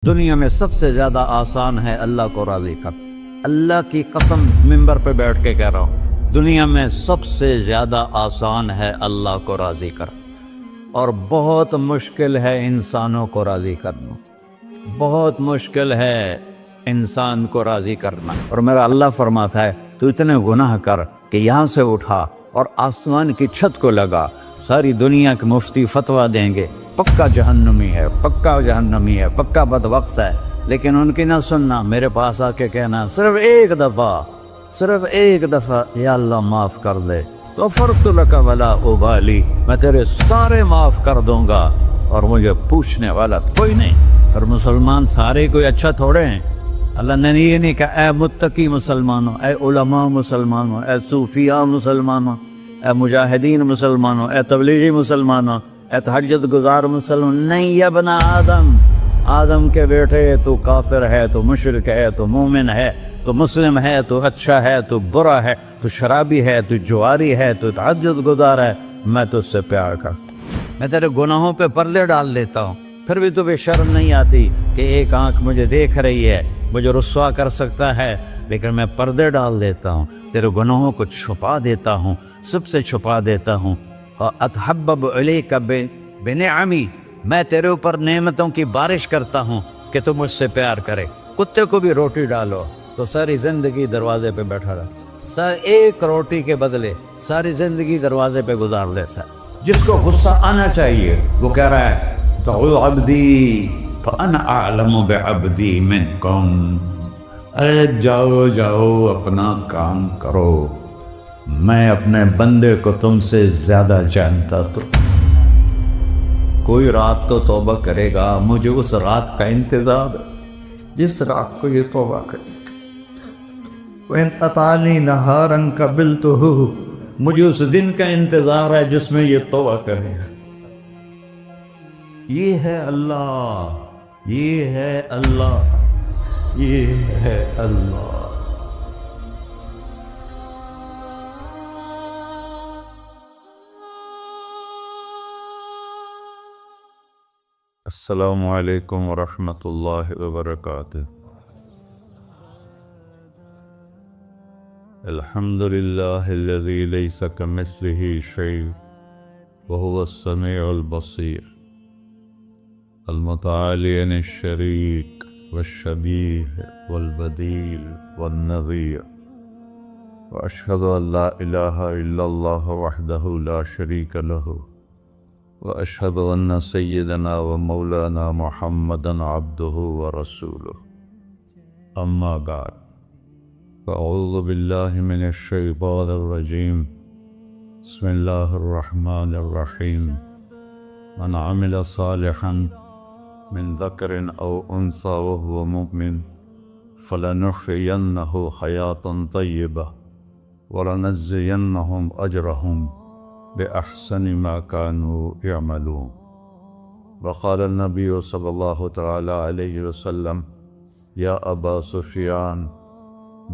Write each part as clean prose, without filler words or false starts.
دنیا میں سب سے زیادہ آسان ہے اللہ کو راضی کر۔ اللہ کی قسم منبر پہ بیٹھ کے کہہ رہا ہوں، دنیا میں سب سے زیادہ آسان ہے اللہ کو راضی کر، اور بہت مشکل ہے انسانوں کو راضی کرنا، بہت مشکل ہے انسان کو راضی کرنا۔ اور میرا اللہ فرماتا ہے تو اتنے گناہ کر کہ یہاں سے اٹھا اور آسمان کی چھت کو لگا، ساری دنیا کے مفتی فتویٰ دیں گے پکا جہنمی ہے، پکا جہنمی ہے، پکا بدبخت ہے، لیکن ان کی نہ سننا، میرے پاس آ کے کہنا صرف ایک دفعہ یا اللہ معاف کر دے، غفرت لک ولا ابالی، میں تیرے سارے معاف کر دوں گا اور مجھے پوچھنے والا کوئی نہیں۔ اور مسلمان سارے کوئی اچھا تھوڑے ہیں، اللہ نے یہ نہیں کہا اے متقی مسلمانوں، اے علماء مسلمانوں، اے صوفیاء مسلمانوں، اے مجاہدین مسلمانوں، اے تبلیغی مسلمانوں، اے تہجد گزار مسلمان، نہیں یا ابن آدم کے بیٹے، تو کافر ہے، تو مشرک ہے، تو مومن ہے، تو مسلم ہے، تو اچھا ہے، تو برا ہے، تو شرابی ہے، تو جواری ہے، تو تہجد گزار ہے، میں تجھ سے پیار کرتا ہوں، میں تیرے گناہوں پہ پردے ڈال دیتا ہوں، پھر بھی تمہیں شرم نہیں آتی کہ ایک آنکھ مجھے دیکھ رہی ہے، مجھے رسوا کر سکتا ہے، لیکن میں پردے ڈال دیتا ہوں، تیرے گناہوں کو چھپا دیتا ہوں، سب سے چھپا دیتا ہوں۔ اتحبب علیک بنعمی، میں تیرے اوپر نعمتوں کی بارش کرتا ہوں کہ تم مجھ سے پیار کرے۔ کتے کو بھی روٹی ڈالو تو ساری زندگی دروازے پہ بیٹھا رہتا، ایک روٹی کے بدلے ساری زندگی دروازے پہ گزار دیتا ہے۔ جس کو غصہ آنا چاہیے وہ کہہ رہا ہے تو عبدی فانا اعلم بعبدی منکم، اے جاؤ اپنا کام کرو، میں اپنے بندے کو تم سے زیادہ جانتا۔ تو کوئی رات تو توبہ کرے گا، مجھے اس رات کا انتظار ہے جس رات کو یہ توبہ کرے۔ وَإِنْ أَطَعَنِي نَهَارًا قَبِلْتُهُ، مجھے اس دن کا انتظار ہے جس میں یہ توبہ کرے گا۔ یہ ہے اللہ، یہ ہے اللہ، یہ ہے اللہ۔ السلام علیکم ورحمۃ اللہ وبرکاتہ۔ الحمد للہ الذی لیس کمثلہ شیء وہو السمیع البصیر، المتعالی عن الشریک والشبیہ والبدیل والنظیر، واشہد ان لا الہ الا اللہ وحدہ لا شریک لہ، واشہد ان سیدنا و مولانا محمدا عبدہ ورسولہ، اما بعد، فاعوذ باللہ من الشیطان الرجیم، بسم اللہ الرحمن الرحیم، من عمل صالحا من ذکر او انثی وهو مؤمن فلنحیینہ حیاة طیبہ ولنجزینہم اجرہم بأحسن ما كانوا يعملون۔ وقال النبی صلی اللہ تعالی علیہ وسلم یا ابا سفیان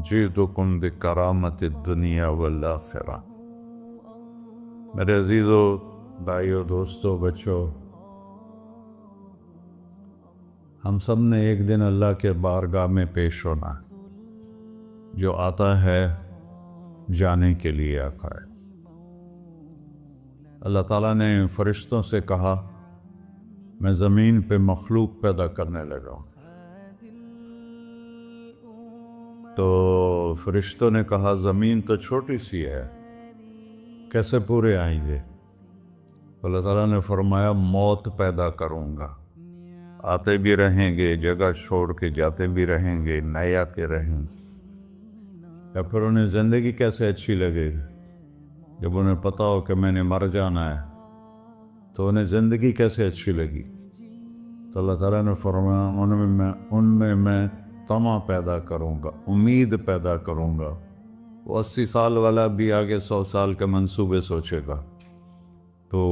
جئتکم بکرامت الدنیا والآخرہ۔ میرے عزیزو، بھائیو، دوستو، بچو، ہم سب نے ایک دن اللہ کے بارگاہ میں پیش ہونا ہے۔ جو آتا ہے جانے کے لیے آتا ہے۔ اللہ تعالیٰ نے فرشتوں سے کہا میں زمین پہ مخلوق پیدا کرنے لگا ہوں، تو فرشتوں نے کہا زمین تو چھوٹی سی ہے، کیسے پورے آئیں گے؟ اللہ تعالیٰ نے فرمایا موت پیدا کروں گا، آتے بھی رہیں گے، جگہ چھوڑ کے جاتے بھی رہیں گے، نئے آتے رہیں گے۔ یا پھر انہیں زندگی کیسے اچھی لگے گی؟ جب انہیں پتا ہو کہ میں نے مر جانا ہے تو انہیں زندگی کیسے اچھی لگی؟ تو اللہ تعالیٰ نے فرمایا ان میں میں طمع پیدا کروں گا، امید پیدا کروں گا۔ وہ 80 سال والا بھی آگے 100 سال کے منصوبے سوچے گا۔ تو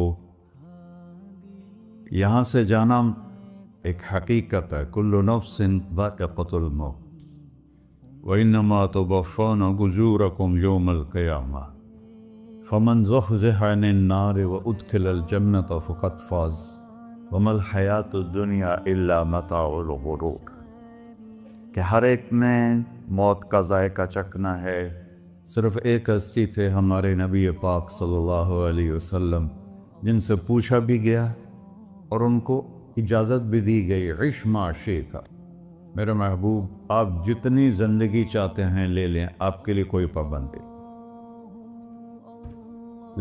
یہاں سے جانا ایک حقیقت ہے، کل نفس ذائقۃ الموت وانما توفون اجورکم یوم القیامہ، فمن زحزح عن النار وادخل الجنة فقد فاز وما الحیات الدنیا الا متاع الغرور، کہ ہر ایک نے موت کا ذائقہ چکھنا ہے۔ صرف ایک ہستی تھے ہمارے نبی پاک صلی اللہ علیہ وسلم، جن سے پوچھا بھی گیا اور ان کو اجازت بھی دی گئی، عش ما شئت، میرے محبوب آپ جتنی زندگی چاہتے ہیں لے لیں، آپ کے لیے کوئی پابندی،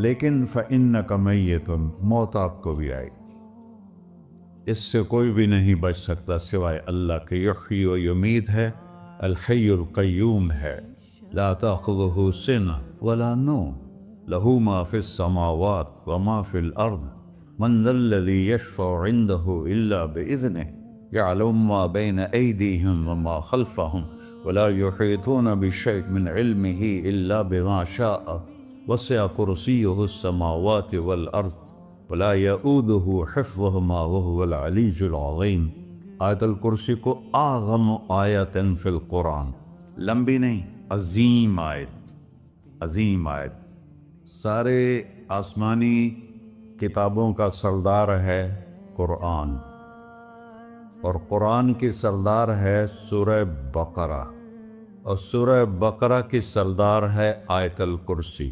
لیکن فإنک میت، موت آپ کو بھی آئے گی، اس سے کوئی بھی نہیں بچ سکتا سوائے اللہ کے۔ یحیی و یمیت ہے، الحی القیوم ہے، لا تأخذہ سنہ ولا نوم، لہ ما فی السماوات وما فی الارض، من ذا الذی یشفع عنده الا بإذنہ، يعلم ما بين أيديهم وما خلفهم ولا يحيطون بشيء من علمه إلا بما شاء، وسع كرسيه السماوات والأرض ولا يؤوده حفظهما وهو العلي العظيم۔ آیت الکرسی کو اعظم آیت فی القرآن، لمبی نہیں، عظیم آیت، عظیم آیت، سارے آسمانی کتابوں کا سردار ہے قرآن، اور قرآن کی سردار ہے سورہ بقرہ، اور سورہ بقرہ کی سردار ہے آیت الکرسی۔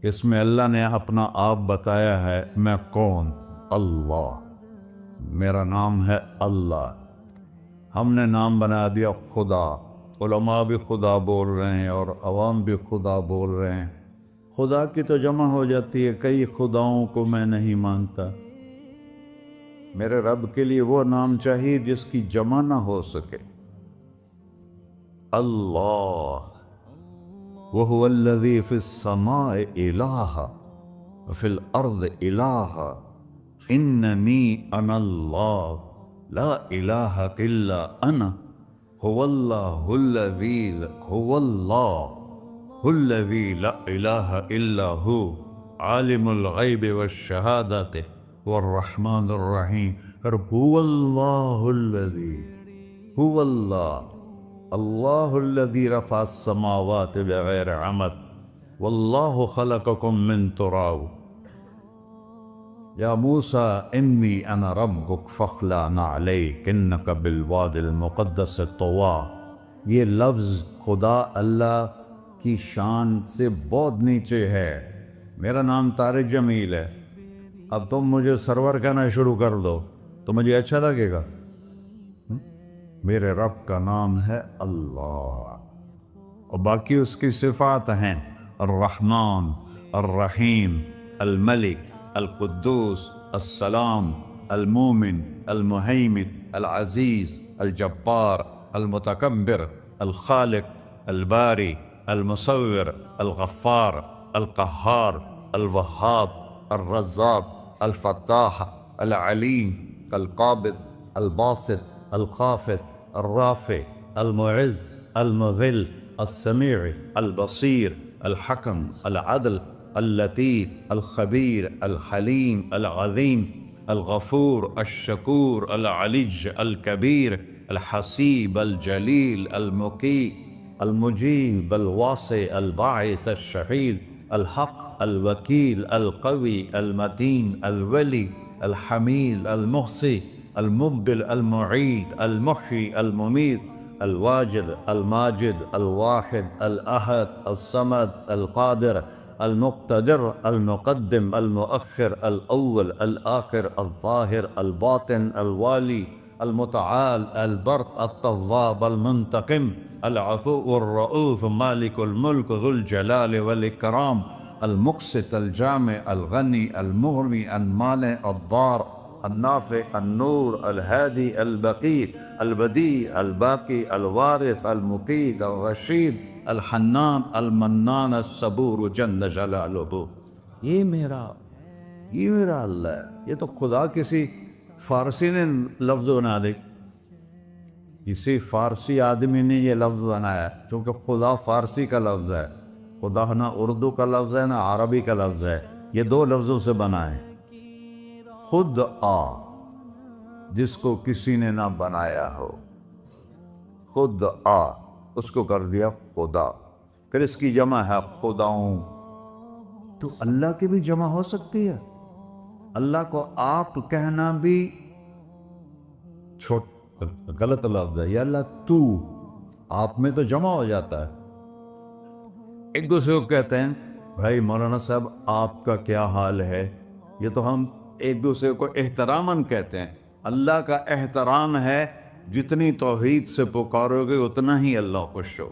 اس میں اللہ نے اپنا آپ بتایا ہے، میں کون؟ اللہ، میرا نام ہے اللہ۔ ہم نے نام بنا دیا خدا، علماء بھی خدا بول رہے ہیں اور عوام بھی خدا بول رہے ہیں۔ خدا کی تو جمع ہو جاتی ہے، کئی خداؤں کو میں نہیں مانتا، میرے رب کے لیے وہ نام چاہیے جس کی جمع نہ ہو سکے۔ اللہ، وَهُوَ الَّذِي فِي السَّمَاءِ إِلَٰهًا وَفِي الْأَرْضِ إِلَٰهًا إِنَّنِي أَنَا اللَّهُ لَا إِلَٰهَ إِلَّا أَنَا هُوَ اللَّهُ الَّذِي لَا إِلَٰهَ إِلَّا هُوَ عَالِمُ الْغَيْبِ وَالشَّهَادَةِ والرحمن الرحیم۔ اور هو اللہ الذی، هو اللہ الذی رفع السماوات بغیر عمد واللہ خلقکم من تراب، یا موسیٰ انی انا ربک فاخلع نعلیک انک بالوادی المقدس طویٰ۔ یہ لفظ خدا اللہ کی شان سے بہت نیچے ہے۔ میرا نام طارق جمیل ہے، اب تم مجھے سرور کہنا شروع کر دو تو مجھے اچھا لگے گا؟ میرے رب کا نام ہے اللہ، اور باقی اس کی صفات ہیں، الرحمن، الرحیم، الملک، القدوس، السلام، المومن، المہیمن، العزیز، الجبار، المتکبر، الخالق، الباری، المصور، الغفار، القہار، الوہاب، الرزاق، الفتاح، العلیم، القابض، الباسط، الخافض، الرافع، المعز، المذل، السمیع، البصیر، الحکم، العدل، اللطیف، الخبیر، الحلیم، العظیم، الغفور، الشکور، العلی، الکبیر، الحسیب، الجلیل، المقیت، المجیب، الواسع، الباعث، الشہید، الحق، الوکیل، القوی، المتین، الولی، الحمید، المحصی، المبدل، المعید، المحیی، الممیت، الواجد، الماجد، الواحد، الأحد، الصمد، القادر، المقتدر، المقدم، المؤخر، الأول، الآخر، الظاهر، الباطن، الوالي، المتعال، البر، التواب، المنتقم، العفو، الرؤوف، مالك الملك، ذو الجلال والإكرام، المقسط، الجامع، الغني، المغني، المانع، الضار، النافع، النور، الهادي، البقي، البديع، الباقي، الوارث، المقيت، الرشيد، الحنان، المنان، الصبور جل جلالہ۔ یہ میرا اللہ ہے۔ یہ تو خدا کسی فارسی نے لفظ بنا دے، کسی فارسی آدمی نے یہ لفظ بنایا، چونکہ خدا فارسی کا لفظ ہے، خدا نہ اردو کا لفظ ہے نہ عربی کا لفظ ہے، یہ دو لفظوں سے بنا ہے۔ خود آ، جس کو کسی نے نہ بنایا ہو، خود آ، اس کو کر دیا خدا، پھر اس کی جمع ہے خداؤں۔ تو اللہ کی بھی جمع ہو سکتی ہے، اللہ کو آپ کہنا بھی غلط لفظ ہے، یا اللہ تو، آپ میں تو جمع ہو جاتا ہے۔ ایک دوسرے کو کہتے ہیں بھائی مولانا صاحب آپ کا کیا حال ہے، یہ تو ہم ایک دوسرے کو احتراماً کہتے ہیں۔ اللہ کا احترام ہے جتنی توحید سے پکارو گے اتنا ہی اللہ خوش ہو۔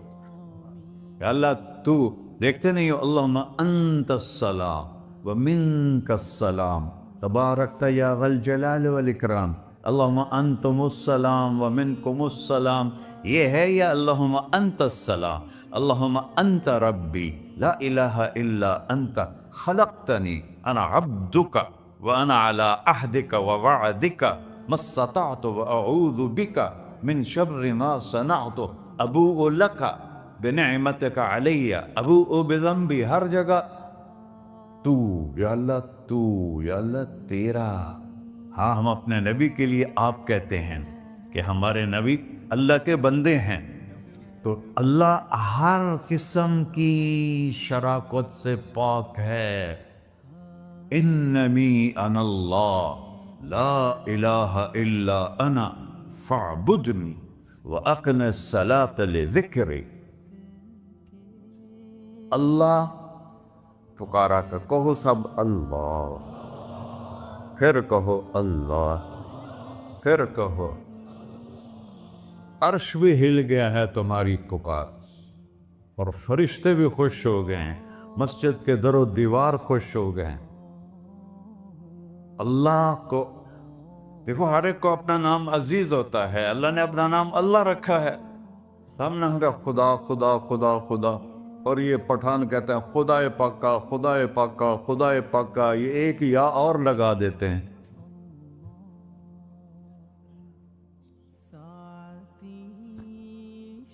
یا اللہ تو، دیکھتے نہیں ہو اللہم انت السلام ومنک السلام تبارکت یا ذا الجلال والاکرام، اللہم انتم السلام ومنکم السلام، یہ ہے یا اللہم انت السلام، اللہم انت ربی لا الہ الا انت خلقتنی انا عبدک وانا علی عہدک ووعدک ما استطعت واعوذ بک من شر ما صنعت ابوء لک بنعمتک علی ابوء بذنبی، ہر جگہ تو، یا اللہ تو، یا اللہ تیرا۔ ہاں ہم اپنے نبی کے لیے آپ کہتے ہیں کہ ہمارے نبی اللہ کے بندے ہیں، تو اللہ ہر قسم کی شراکت سے پاک ہے۔ اننی انا اللہ لا الہ الا انا فاعبدنی واقم الصلاۃ لذکری۔ اللہ پکارا کر، کہو سب اللہ، پھر کہو اللہ، پھر کہو۔ عرش بھی ہل گیا ہے تمہاری پکار، اور فرشتے بھی خوش ہو گئے ہیں، مسجد کے در و دیوار خوش ہو گئے ہیں۔ اللہ کو دیکھو، ہر ایک کو اپنا نام عزیز ہوتا ہے، اللہ نے اپنا نام اللہ رکھا ہے۔ ہم نے کہا خدا خدا خدا خدا، اور یہ پٹھان کہتے ہیں خدا پاکا خدا پاکا خدا پاکا، یہ ایک یا اور لگا دیتے ہیں۔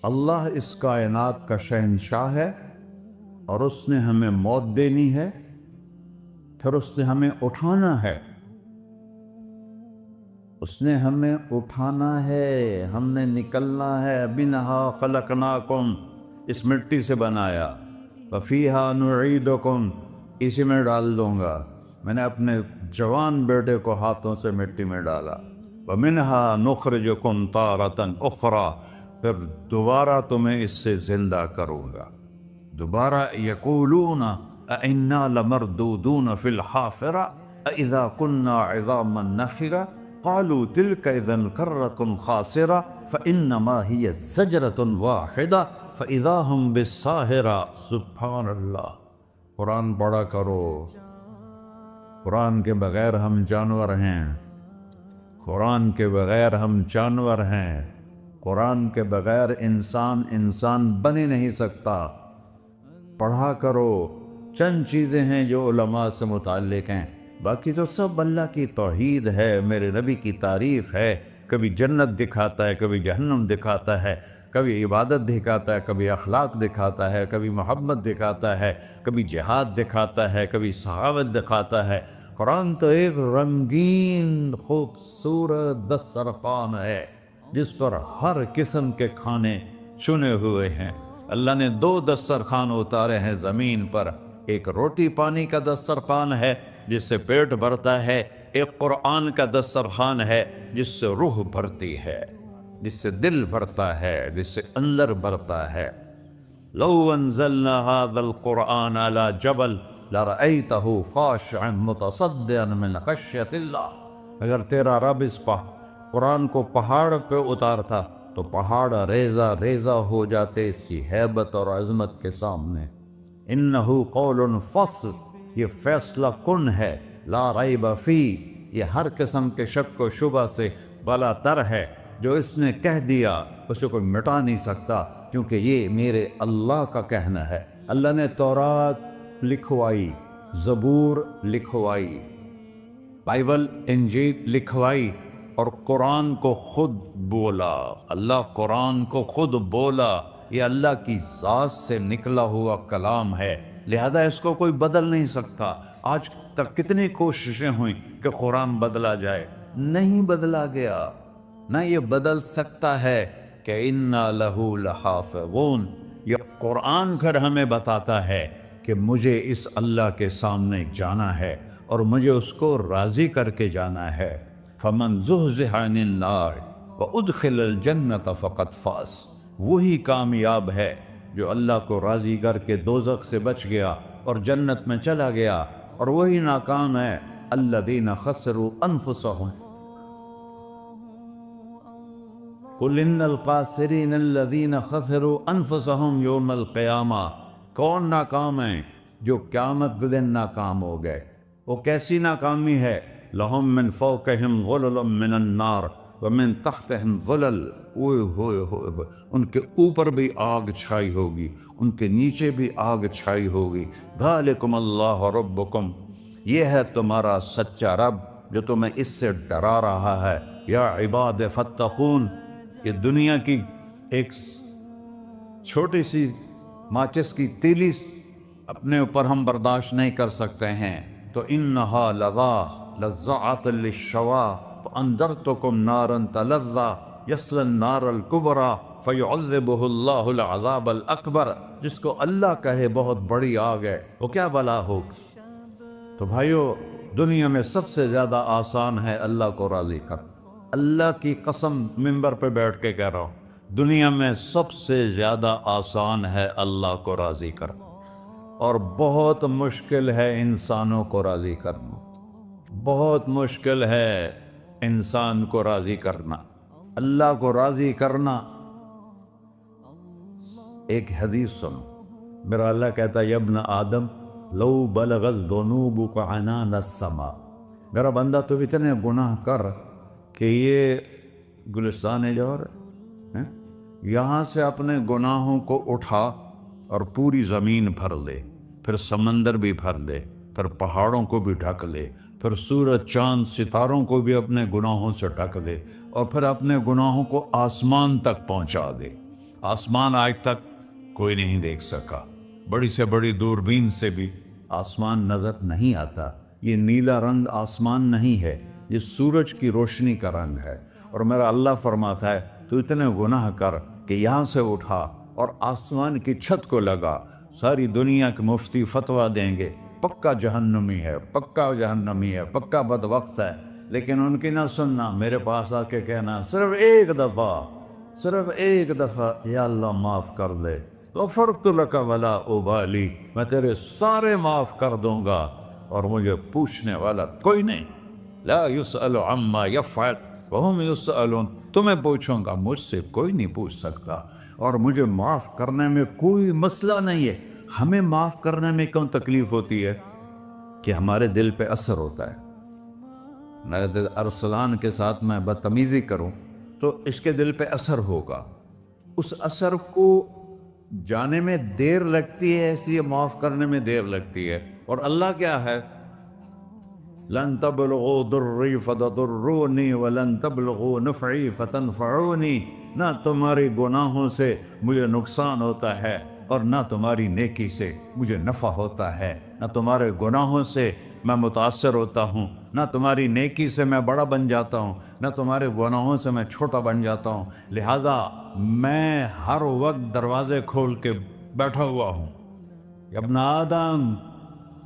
اللہ اس کائنات کا شہنشاہ ہے، اور اس نے ہمیں موت دینی ہے، پھر اس نے ہمیں اٹھانا ہے، اس نے ہمیں اٹھانا ہے، ہم نے نکلنا ہے۔ منہا خلقناکم، اس مٹی سے بنایا، وفیہا نعیدکم، اسی میں ڈال دوں گا۔ میں نے اپنے جوان بیٹے کو ہاتھوں سے مٹی میں ڈالا۔ ومنہا نخرجکم تارۃ اخری، پھر دوبارہ تمہیں اس سے زندہ کروں گا۔ دوبارہ یقولون اَإِنَّا لَمَرْدُودُونَ فِي الْحَافِرَةِ أَإِذَا كُنَّا عِظَامًا نَخِرَةً قَالُوا تِلْكَ إِذًا كَرَّةٌ خَاسِرَةٌ فَإِنَّمَا هِيَ زَجْرَةٌ وَاحِدَةٌ فَإِذَا هُمْ بِالسَّاهِرَةِ۔ سبحان اللہ، قرآن پڑھا کرو۔ قرآن کے بغیر ہم جانور ہیں، قرآن کے بغیر ہم جانور ہیں، قرآن کے بغیر انسان بن ہی نہیں سکتا۔ پڑھا کرو۔ چند چیزیں ہیں جو علماء سے متعلق ہیں، باقی تو سب اللہ کی توحید ہے، میرے نبی کی تعریف ہے۔ کبھی جنت دکھاتا ہے، کبھی جہنم دکھاتا ہے، کبھی عبادت دکھاتا ہے، کبھی اخلاق دکھاتا ہے، کبھی محبت دکھاتا ہے، کبھی جہاد دکھاتا ہے، کبھی سخاوت دکھاتا ہے۔ قرآن تو ایک رنگین خوبصورت دسترخوان ہے جس پر ہر قسم کے کھانے چنے ہوئے ہیں۔ اللہ نے 2 دسترخوان اتارے ہیں زمین پر، ایک روٹی پانی کا دسترخوان ہے جس سے پیٹ بھرتا ہے، ایک قرآن کا دسترخوان ہے جس سے روح بھرتی ہے، جس سے دل بھرتا ہے، جس سے اندر بھرتا ہے۔ لو انزلنا هذا القرآن على جبل لرأيته خاشعا متصدعا من خشية اللہ، اگر تیرا رب اس قرآن کو پہاڑ پہ اتارتا تو پہاڑ ریزہ ریزہ ہو جاتے اس کی ہیبت اور عظمت کے سامنے۔ انہ قول فصل، یہ فیصلہ کن ہے، لا ریب فی، یہ ہر قسم کے شک و شبہ سے بلا تر ہے۔ جو اس نے کہہ دیا اسے کوئی مٹا نہیں سکتا، کیونکہ یہ میرے اللہ کا کہنا ہے۔ اللہ نے تورات لکھوائی، زبور لکھوائی، بائبل انجیل لکھوائی، اور قرآن کو خود بولا۔ اللہ قرآن کو خود بولا، یہ اللہ کی ذات سے نکلا ہوا کلام ہے، لہذا اس کو کوئی بدل نہیں سکتا۔ آج تک کتنی کوششیں ہوئیں کہ قرآن بدلا جائے، نہیں بدلا گیا، نہ یہ بدل سکتا ہے کہ اِنَّا لَهُ لَحَافِظُونَ۔ یہ قرآن پھر ہمیں بتاتا ہے کہ مجھے اس اللہ کے سامنے جانا ہے اور مجھے اس کو راضی کر کے جانا ہے۔ فَمَنْ زُحْزِحَ عَنِ النَّارِ وَأُدْخِلَ الْجَنَّةَ فَقَدْ فَازَ، وہی کامیاب ہے جو اللہ کو راضی کر کے دوزخ سے بچ گیا اور جنت میں چلا گیا، اور وہی ناکام ہے الَّذِينَ خَسِرُوا أَنفُسَهُمْ قُلْ إِنَّ الْخَاسِرِينَ الَّذِينَ خَسِرُوا أَنفُسَهُمْ يَوْمَ الْقِيَامَةِ، کون ناکام ہیں؟ جو قیامت کے دن ناکام ہو گئے۔ وہ کیسی ناکامی ہے؟ لَهُم مِّن فَوْقِهِمْ ظُلُلٌ مِّنَ النَّارِ وَمِن تَحْتِهِمْ ظُلَلٌ، اوئے ہوئے ہوئے، ان کے اوپر بھی آگ چھائی ہوگی، ان کے نیچے بھی آگ چھائی ہوگی۔ ذَلِكُمُ اللَّهُ رَبُّكُمْ، یہ ہے تمہارا سچا رب جو تمہیں اس سے ڈرا رہا ہے۔ یا عباد فاتقون، یہ دنیا کی ایک چھوٹی سی ماچس کی تیلی اپنے اوپر ہم برداشت نہیں کر سکتے ہیں، تو انہا لظیٰ لذعۃ للشوا فانذرتکم نارا تلظیٰ یصلی النار الکبریٰ فیعذبہ اللہ العذاب الاکبر، جس کو اللہ کہے بہت بڑی آگ ہے وہ کیا بلا ہوگی۔ تو بھائیو، دنیا میں سب سے زیادہ آسان ہے اللہ کو راضی کر، اللہ کی قسم منبر پہ بیٹھ کے کہہ رہا ہوں، دنیا میں سب سے زیادہ آسان ہے اللہ کو راضی کر، اور بہت مشکل ہے انسانوں کو راضی کرنا، بہت مشکل ہے انسان کو راضی کرنا۔ اللہ کو راضی کرنا، ایک حدیث سنو، میرا اللہ کہتا ہے یا ابن آدم لو بلغت ذنوبک عنان السماء، میرا بندہ تو اتنے گناہ کر کہ یہ گلستان جوہر ہے، یہاں سے اپنے گناہوں کو اٹھا اور پوری زمین بھر لے، پھر سمندر بھی بھر لے، پھر پہاڑوں کو بھی ڈھک لے، پھر سورج چاند ستاروں کو بھی اپنے گناہوں سے ڈھک دے، اور پھر اپنے گناہوں کو آسمان تک پہنچا دے۔ آسمان آج تک کوئی نہیں دیکھ سکا، بڑی سے بڑی دوربین سے بھی آسمان نظر نہیں آتا۔ یہ نیلا رنگ آسمان نہیں ہے، یہ سورج کی روشنی کا رنگ ہے۔ اور میرا اللہ فرماتا ہے تو اتنے گناہ کر کہ یہاں سے اٹھا اور آسمان کی چھت کو لگا، ساری دنیا کے مفتی فتویٰ دیں گے پکا جہنمی ہے، پکا جہنمی ہے، پکا بدبخت ہے، لیکن ان کی نہ سننا، میرے پاس آ کے کہنا صرف ایک دفعہ یا اللہ معاف کر دے، غفرت لک ولا ابالی، میں تیرے سارے معاف کر دوں گا اور مجھے پوچھنے والا کوئی نہیں۔ لا یسأل عما یفعل وہم یسألون، تمہیں پوچھوں گا، مجھ سے کوئی نہیں پوچھ سکتا، اور مجھے معاف کرنے میں کوئی مسئلہ نہیں ہے۔ ہمیں معاف کرنے میں کیوں تکلیف ہوتی ہے؟ کہ ہمارے دل پہ اثر ہوتا ہے۔ میں ارسلان کے ساتھ میں بدتمیزی کروں تو اس کے دل پہ اثر ہوگا، اس اثر کو جانے میں دیر لگتی ہے، اس لیے معاف کرنے میں دیر لگتی ہے۔ اور اللہ کیا ہے؟ لن تبلغوا ضری فتضرونی ولن تبلغوا نفعی فتنفعونی، نہ تمہاری گناہوں سے مجھے نقصان ہوتا ہے اور نہ تمہاری نیکی سے مجھے نفع ہوتا ہے، نہ تمہارے گناہوں سے میں متاثر ہوتا ہوں، نہ تمہاری نیکی سے میں بڑا بن جاتا ہوں، نہ تمہارے گناہوں سے میں چھوٹا بن جاتا ہوں، لہذا میں ہر وقت دروازے کھول کے بیٹھا ہوا ہوں۔ یا ابن آدم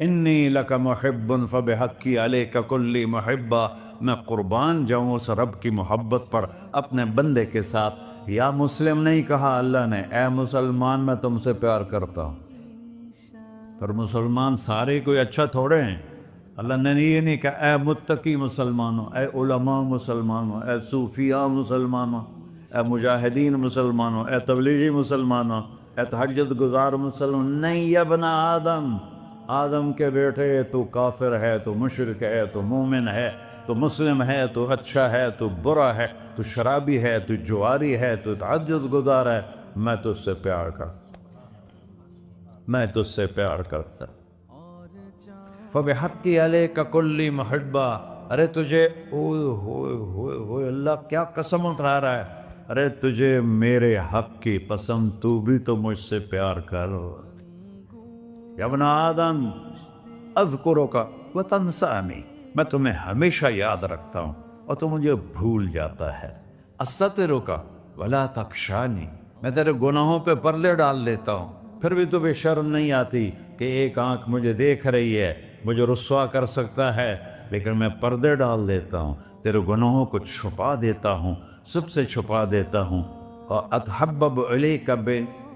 انی لک محب فبحقی علیک کلی محبہ، میں قربان جاؤں اس رب کی محبت پر اپنے بندے کے ساتھ۔ یا مسلم نہیں کہا اللہ نے، اے مسلمان میں تم سے پیار کرتا ہوں۔ پر مسلمان سارے کوئی اچھا تھوڑے ہیں، اللہ نے یہ نہیں کہا اے متقی مسلمانوں، اے علماء مسلمانوں، اے صوفیاء مسلمانوں، اے مجاہدین مسلمانوں، اے تبلیغی مسلمانوں، اے تہجد گزار مسلمان، نہیں یا ابن آدم، آدم کے بیٹے، تو کافر ہے، تو مشرک ہے، تو مومن ہے، تو مسلم ہے، تو اچھا ہے، تو برا ہے، تو شرابی ہے، تو جواری ہے، تو تہجد گزار ہے، میں تجھ سے پیار کرتا، میں تجھ سے پیار کرتا۔ فبحقی علیک کلی محبہ، ارے تجھے اوئے ہوئے ہوئے ہوئے، اللہ کیا قسم اٹھا رہا ہے، ارے تجھے میرے حق کی قسم، تو بھی تو مجھ سے پیار کر۔ یا ابن آدم اذکرک وتنسانی، میں تمہیں ہمیشہ یاد رکھتا ہوں اور تو مجھے بھول جاتا ہے۔ استترک ولا تخشانی، میں تیرے گناہوں پہ پردے ڈال دیتا ہوں، پھر بھی تمہیں شرم نہیں آتی کہ ایک آنکھ مجھے دیکھ رہی ہے، مجھے رسوا کر سکتا ہے، لیکن میں پردے ڈال دیتا ہوں تیرے گناہوں کو چھپا دیتا ہوں، سب سے چھپا دیتا ہوں۔ اور اتحبب الیک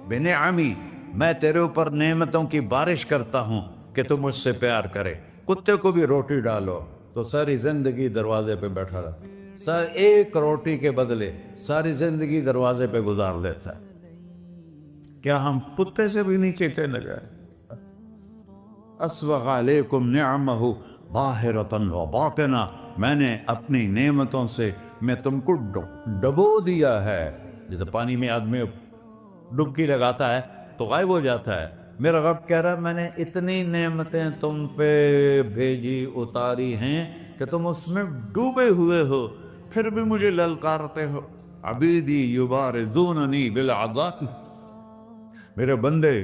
بنعمی، میں تیرے اوپر نعمتوں کی بارش کرتا ہوں کہ تم مجھ سے پیار کرے۔ کتے کو بھی روٹی ڈالو تو ساری زندگی دروازے پہ بیٹھا رہا، ایک روٹی کے بدلے ساری زندگی دروازے پہ گزار دیتا ہے۔ کیا ہم کتے سے بھی نیچے چلے گئے؟ اسبغ علیکم نعمہ ظاہرۃ و باطنہ، میں نے اپنی نعمتوں سے میں تم کو ڈبو دیا ہے۔ جیسے پانی میں آدمی ڈبکی لگاتا ہے تو غائب ہو جاتا ہے، میرا رب کہہ رہا ہے میں نے اتنی نعمتیں تم پہ بھیجی اتاری ہیں کہ تم اس میں ڈوبے ہوئے ہو، پھر بھی مجھے للکارتے ہو۔ عبیدی یبارزوننی بالعذاب، میرے بندے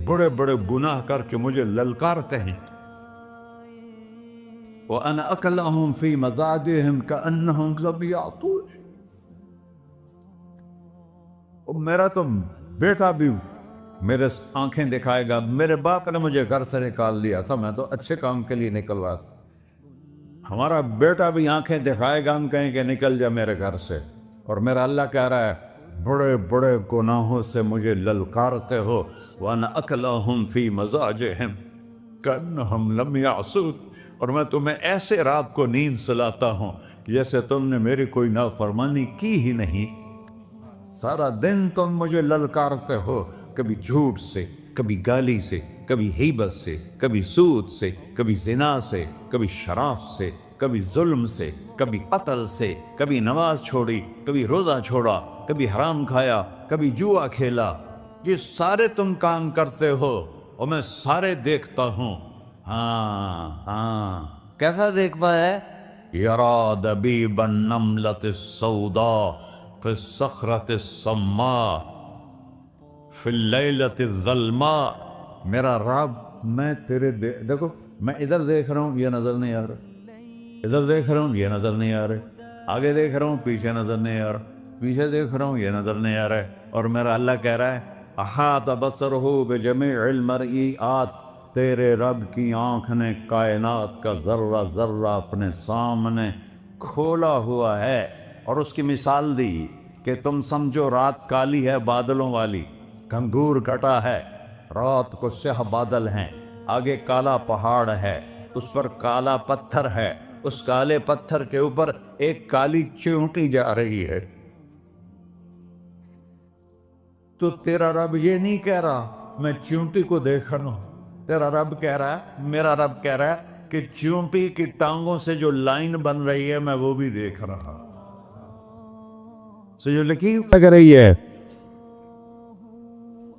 بڑے بڑے گناہ کر کے مجھے للکارتے ہیں۔ وَأَنَا أَكْلَهُمْ فِي مَزَاجِهِمْ كَأَنَّهُمْ لَمْ يَعْطُونِ، میرا تو بیٹا بھی میرے آنکھیں دکھائے گا، میرے باپ نے مجھے گھر سے نکال دیا تھا، میں تو اچھے کام کے لیے نکل رہا تھا، ہمارا بیٹا بھی آنکھیں دکھائے گا، ہم کہیں کہ نکل جا میرے گھر سے۔ اور میرا اللہ کہہ رہا ہے بڑے بڑے گناہوں سے مجھے للکارتے ہو۔ وَأَنَا أَكْلَهُمْ فِي مَزَاجِهِمْ كَأَنَّهُمْ لَمْ يَعْصُونِ، اور میں تمہیں ایسے رات کو نیند سلاتا ہوں کہ جیسے تم نے میری کوئی نافرمانی کی ہی نہیں۔ سارا دن تم مجھے للکارتے ہو، کبھی جھوٹ سے، کبھی گالی سے، کبھی غیبت سے، کبھی سود سے، کبھی زنا سے، کبھی شراب سے، کبھی ظلم سے، کبھی قتل سے، کبھی نماز چھوڑی، کبھی روزہ چھوڑا، کبھی حرام کھایا، کبھی جوا کھیلا۔ یہ سارے تم کام کرتے ہو اور میں سارے دیکھتا ہوں۔ ہاں کیسا دیکھتا ہے؟ یرا دبیب النملۃ السوداء فی الصخرۃ الصماء فی اللیلۃ الظلماء، میرا رب میں تیرے دیکھو میں ادھر دیکھ رہا ہوں یہ نظر نہیں آ رہا، ادھر دیکھ رہا ہوں یہ نظر نہیں آ رہا، آگے دیکھ رہا ہوں پیچھے نظر نہیں آ رہا، پیچھے دیکھ رہا ہوں یہ نظر نہیں آ رہا ہے، اور میرا اللہ کہہ رہا ہے احاط بصرہ بجمیع المرئیات، تیرے رب کی آنکھ نے کائنات کا ذرہ ذرہ اپنے سامنے کھولا ہوا ہے۔ اور اس کی مثال دی کہ تم سمجھو رات کالی ہے بادلوں والی، گھنگور گھٹا ہے، رات کو سیاہ بادل ہیں، آگے کالا پہاڑ ہے، اس پر کالا پتھر ہے، اس کالے پتھر کے اوپر ایک کالی چیونٹی جا رہی ہے۔ تو تیرا رب یہ نہیں کہہ رہا میں چیونٹی کو دیکھ رہا ہوں، تیرا رب کہہ رہا ہے، میرا رب کہہ رہا ہے کہ چیونٹی کی ٹانگوں سے جو لائن بن رہی ہے میں وہ بھی دیکھ رہا ہوں، جو لکیر لگ رہی ہے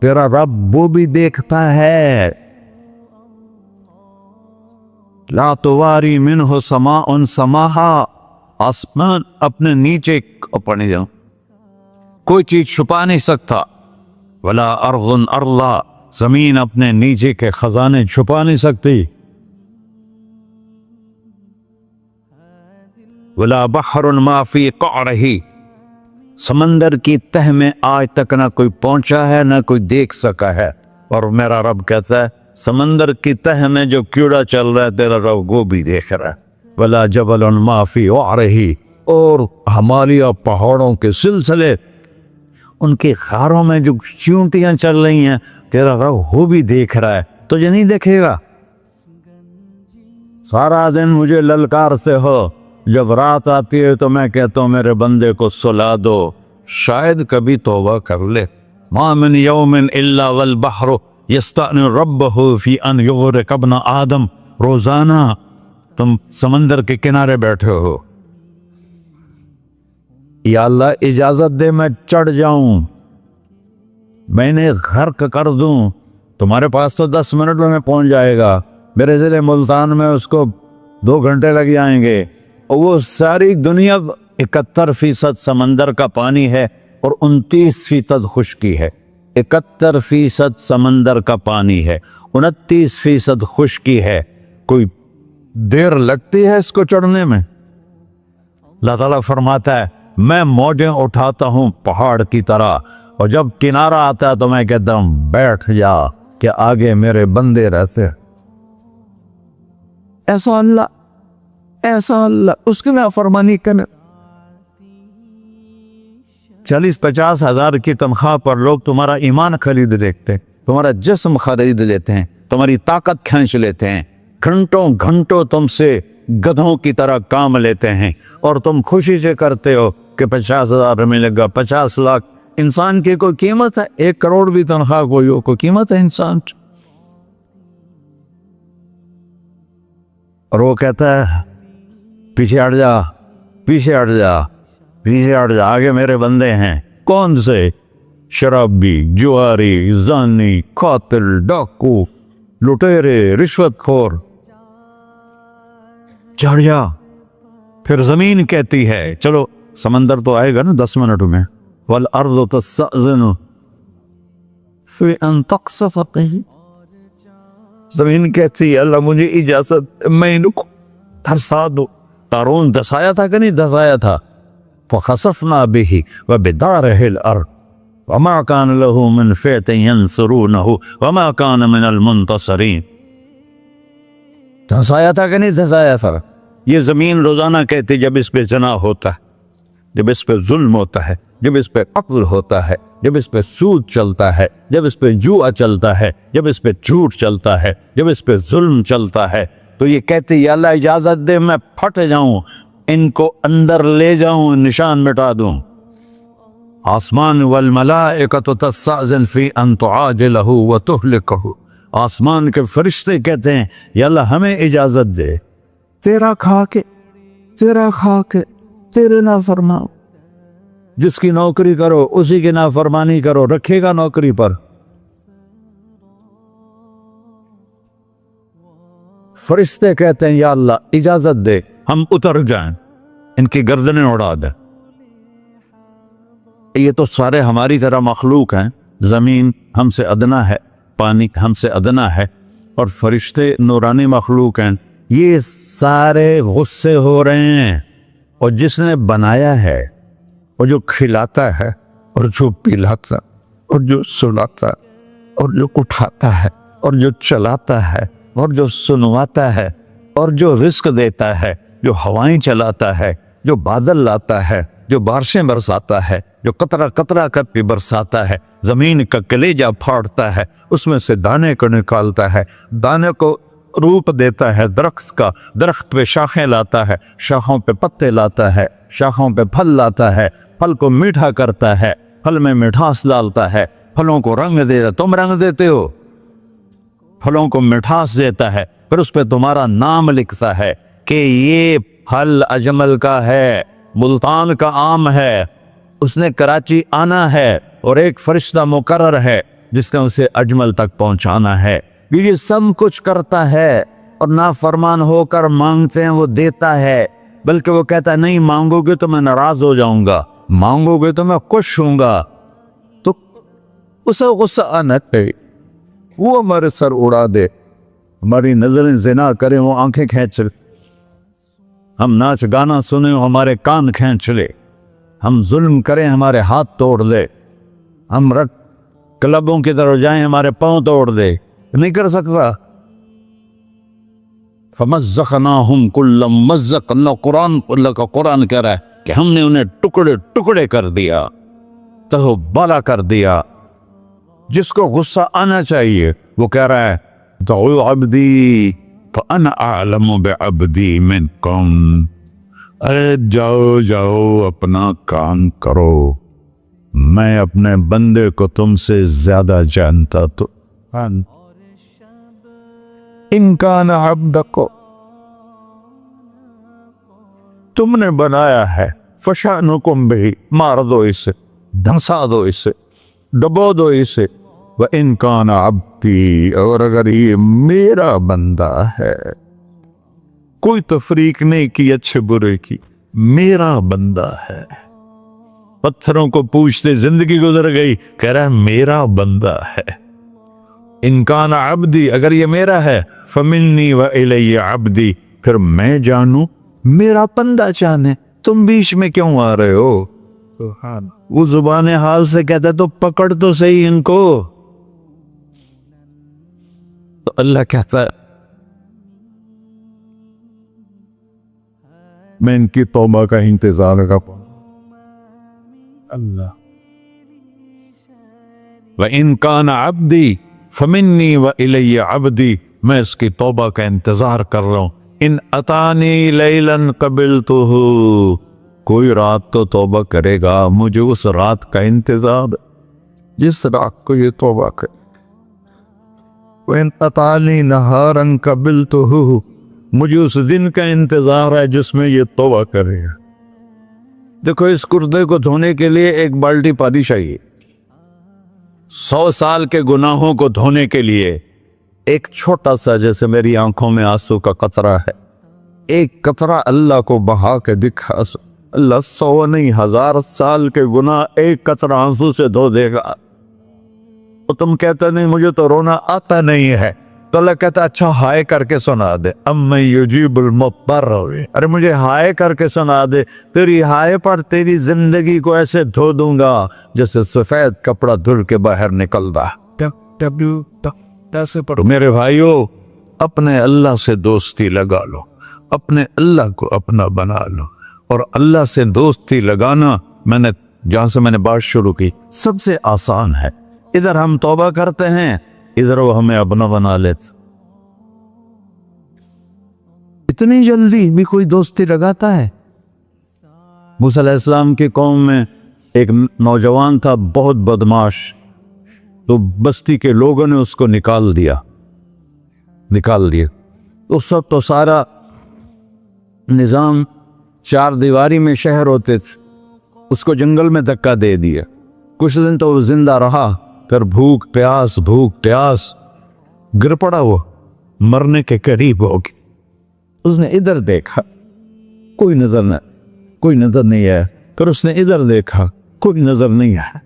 تیرا رب وہ بھی دیکھتا ہے۔ لا تواری منہ سماء سماہا، آسمان اپنے نیچے پڑھنے جاؤں کوئی چیز چھپا نہیں سکتا، ولا ارض ارضا، زمین اپنے نیچے کے خزانے چھپا نہیں سکتی، ولا بحر ما فی قعرہ، سمندر کی تہ میں آج تک نہ کوئی پہنچا ہے نہ کوئی دیکھ سکا ہے، اور میرا رب کہتا ہے سمندر کی تہ میں جو کیڑا چل رہا ہے تیرا رب وہ بھی دیکھ رہا ہے، ولا جبل ما فی وعرہ، اور ہمالیہ پہاڑوں کے سلسلے ان کے خاروں میں جو چیونٹیاں چل رہی ہیں تیرا رب وہ بھی دیکھ رہا ہے، تجھے نہیں دیکھے گا؟ سارا دن مجھے للکار سے ہو، جب رات آتی ہے تو میں کہتا ہوں میرے بندے کو سلا دو، شاید کبھی توبہ کر لے۔ ما من یوم الا والبحر یستأذن ربہ فی ان یغرق ابن آدم، روزانہ تم سمندر کے کنارے بیٹھے ہو، یا اللہ اجازت دے میں چڑھ جاؤں، میں نے غرق کر دوں، تمہارے پاس تو 10 منٹ میں پہنچ جائے گا، میرے ضلع ملتان میں اس کو 2 گھنٹے لگ جائیں گے، اور وہ ساری دنیا 71% سمندر کا پانی ہے اور 29% خشکی ہے، 71% سمندر کا پانی ہے، 29% خشکی ہے، کوئی دیر لگتی ہے اس کو چڑھنے میں؟ اللہ تعالیٰ فرماتا ہے میں موجیں اٹھاتا ہوں پہاڑ کی طرح، اور جب کنارہ آتا ہے تو میں کہتا ہوں بیٹھ جا کہ آگے میرے بندے رہتے۔ ایسا اللہ ایسا اللہ اس کی نافرمانی کرنا. 40-50 ہزار کی تنخواہ پر لوگ تمہارا ایمان خرید لیتے ہیں, تمہارا جسم خرید لیتے ہیں, تمہاری طاقت کھینچ لیتے ہیں, گھنٹوں گھنٹوں تم سے گدھوں کی طرح کام لیتے ہیں, اور تم خوشی سے کرتے ہو کہ 50,000 ملے گا, 50 لاکھ. انسان کی کوئی قیمت ہے؟ 1 کروڑ بھی تنخواہ کوئی قیمت ہے انسان؟ اور وہ کہتا ہے پیچھے ہٹ جا, پیچھے ہٹ جا, پیچھے ہٹ جا, آگے میرے بندے ہیں. کون سے؟ شرابی, جواری, زانی, قاتل, ڈاکو, لٹیرے, رشوت خور. چڑھ جا. پھر زمین کہتی ہے چلو سمندر تو آئے گا نا 10 منٹ میں. والارض تستأذن فی ان تقصف قیل. زمین کہتی ہے اللہ مجھے اجازت, میں ان کو دھسا دو. قارون دھسایا تھا کہ نہیں دھسایا تھا؟ فخسفنا به وبداره الارض وما كان له من فئة ينصرونه وما كان من المنتصرين. دھسایا تھا کہ نہیں دھسایا تھا؟ یہ زمین روزانہ کہتی جب اس پہ زنا ہوتا ہے, جب اس پہ ظلم ہوتا ہے, جب اس پہ قتل ہوتا ہے, جب اس پہ سود چلتا ہے, جب اس پہ جوا چلتا ہے, جب اس پہ جھوٹ چلتا ہے, جب اس پہ ظلم چلتا ہے, تو یہ کہتے یا اللہ اجازت دے میں پھٹ جاؤں, ان کو اندر لے جاؤں, نشان مٹا دوں. آسمان والملائکۃ تستأذن فی ان تعاجلہ وتہلکہ. آسمان کے فرشتے کہتے ہیں یا اللہ ہمیں اجازت دے, تیرا کھا کے تیرے نافرمان. جس کی نوکری کرو اسی کی نافرمانی کرو, رکھے گا نوکری پر. فرشتے کہتے ہیں یا اللہ اجازت دے ہم اتر جائیں, ان کی گردنیں اڑا دے. یہ تو سارے ہماری طرح مخلوق ہیں. زمین ہم سے ادنا ہے, پانی ہم سے ادنا ہے, اور فرشتے نورانی مخلوق ہیں. یہ سارے غصے ہو رہے ہیں, اور جس نے بنایا ہے, اور جو کھلاتا ہے, اور جو پلاتا, اور جو سلاتا, اور جو اٹھاتا ہے, اور جو چلاتا ہے, اور جو سنواتا ہے, اور جو رزق دیتا ہے, جو ہوائیں چلاتا ہے, جو بادل لاتا ہے, جو بارشیں برساتا ہے, جو قطرہ قطرہ کر کے برساتا ہے, زمین کا کلیجہ پھاڑتا ہے, اس میں سے دانے کو نکالتا ہے, دانے کو روپ دیتا ہے درخت کا, درخت پہ شاخیں لاتا ہے, شاخوں پہ پتے لاتا ہے, شاخوں پہ پھل لاتا ہے, پھل کو میٹھا کرتا ہے, پھل میں مٹھاس ڈالتا ہے, پھلوں کو رنگ دیتا. تم رنگ دیتے ہو, پھلوں کو مٹھاس دیتا ہے, پھر اس پہ تمہارا نام لکھتا ہے کہ یہ پھل اجمل کا ہے, ملتان کا آم ہے, اس نے کراچی آنا ہے, اور ایک فرشتہ مقرر ہے جس نے اسے اجمل تک پہنچانا ہے. یہ سب کچھ کرتا ہے, اور نافرمان ہو کر مانگتے ہیں وہ دیتا ہے, بلکہ وہ کہتا ہے نہیں مانگو گے تو میں ناراض ہو جاؤں گا, مانگو گے تو میں خوش ہوں گا. تو اسے غصہ آنا چاہیے, وہ ہمارے سر اڑا دے, ہماری نظریں زنا کریں وہ آنکھیں کھینچ لے, ہم ناچ گانا سنیں ہمارے کان کھینچ لے, ہم ظلم کریں ہمارے ہاتھ توڑ دے, ہم کلبوں کی طرف جائیں ہمارے پاؤں توڑ دے. نہیں کر سکتا. فَمَزَّقْنَاهُمْ كُلَّ مُمَزَّقٍ. اللہ کا قرآن کہہ رہا ہے کہ ہم نے انہیں ٹکڑے ٹکڑے کر دیا, تہو بالا کر دیا. جس کو غصہ آنا چاہیے وہ کہہ رہا ہے دعوا عبدی فأنا أعلم بعبدی منکم. ارے جاؤ جاؤ اپنا کام کرو, میں اپنے بندے کو تم سے زیادہ جانتا. تو ان کان عبدک, تم نے بنایا ہے, فشانکم بہ, مار دو اسے, دھنسا دو اسے, ڈبو دو اسے. وَإِن كَانَ عَبْدِي, اور اگر یہ میرا بندہ ہے, کوئی تفریق نہیں کی اچھے برے کی, میرا بندہ ہے. پتھروں کو پوچھتے زندگی گزر گئی, کہہ رہا ہے میرا بندہ ہے. ان کان عبدی, اگر یہ میرا ہے, فمنی والی عبدی, پھر میں جانوں میرا بندہ جانے, تم بیچ میں کیوں آ رہے ہو؟ وہ زبان حال سے کہتا ہے تو پکڑ تو صحیح ان کو. تو اللہ کہتا ہے میں ان کی توبہ کا انتظار کروں. اللہ وَإِن كَانَ عَبْدِي فَمِنِّي وَإِلَيَّ عَبْدِي، میں اس کی توبہ کا انتظار کر رہا ہوں. ان اتانی لیلاً قبلتہ، کوئی رات تو توبہ کرے گا، مجھے اس رات کا انتظار جس رات کو یہ توبہ کرے. وَإِنْ أَطَانِي نَهَارًا قَبِلْتُهُ، مجھے اس دن کا انتظار ہے جس میں یہ توبہ کرے گا. دیکھو اس کردے کو دھونے کے لیے ایک بالٹی پانی چاہیے. 100 سال کے گناہوں کو دھونے کے لیے ایک چھوٹا سا، جیسے میری آنکھوں میں آنسو کا قطرہ ہے، ایک قطرہ اللہ کو بہا کے دکھا، اللہ 100 نہیں 1000 سال کے گناہ ایک قطرہ آنسو سے دھو دے گا. تو تم کہتے نہیں مجھے تو رونا آتا نہیں ہے، تو اللہ کہتا اچھا ہائے کر کے سنا دے. اَمَّن يُجِيبُ الْمُضْطَرَّ، ارے مجھے ہائے کر کے سنا دے، تیری ہائے پر تیری زندگی کو ایسے دھو دوں گا جیسے سفید کپڑا دھل کے باہر نکلتا. میرے بھائیو، اپنے اللہ سے دوستی لگا لو، اپنے اللہ کو اپنا بنا لو. اور اللہ سے دوستی لگانا، جہاں سے میں نے بات شروع کی، سب سے آسان ہے. ادھر ہم توبہ کرتے ہیں، ادھر وہ ہمیں اپنا بنا لیتے. اتنی جلدی بھی کوئی دوستی لگاتا ہے؟ موسیٰ علیہ السلام کی قوم میں ایک نوجوان تھا بہت بدماش، تو بستی کے لوگوں نے اس کو نکال دیا. اس وقت تو سارا نظام 4 دیواری میں شہر ہوتے تھے، اس کو جنگل میں دھکا دے دیا. کچھ دن تو وہ زندہ رہا، پھر بھوک پیاس گر پڑا، وہ مرنے کے قریب ہو گیا. اس نے ادھر دیکھا، کوئی نظر نہیں آیا. پھر اس نے ادھر دیکھا، کوئی نظر نہیں آیا.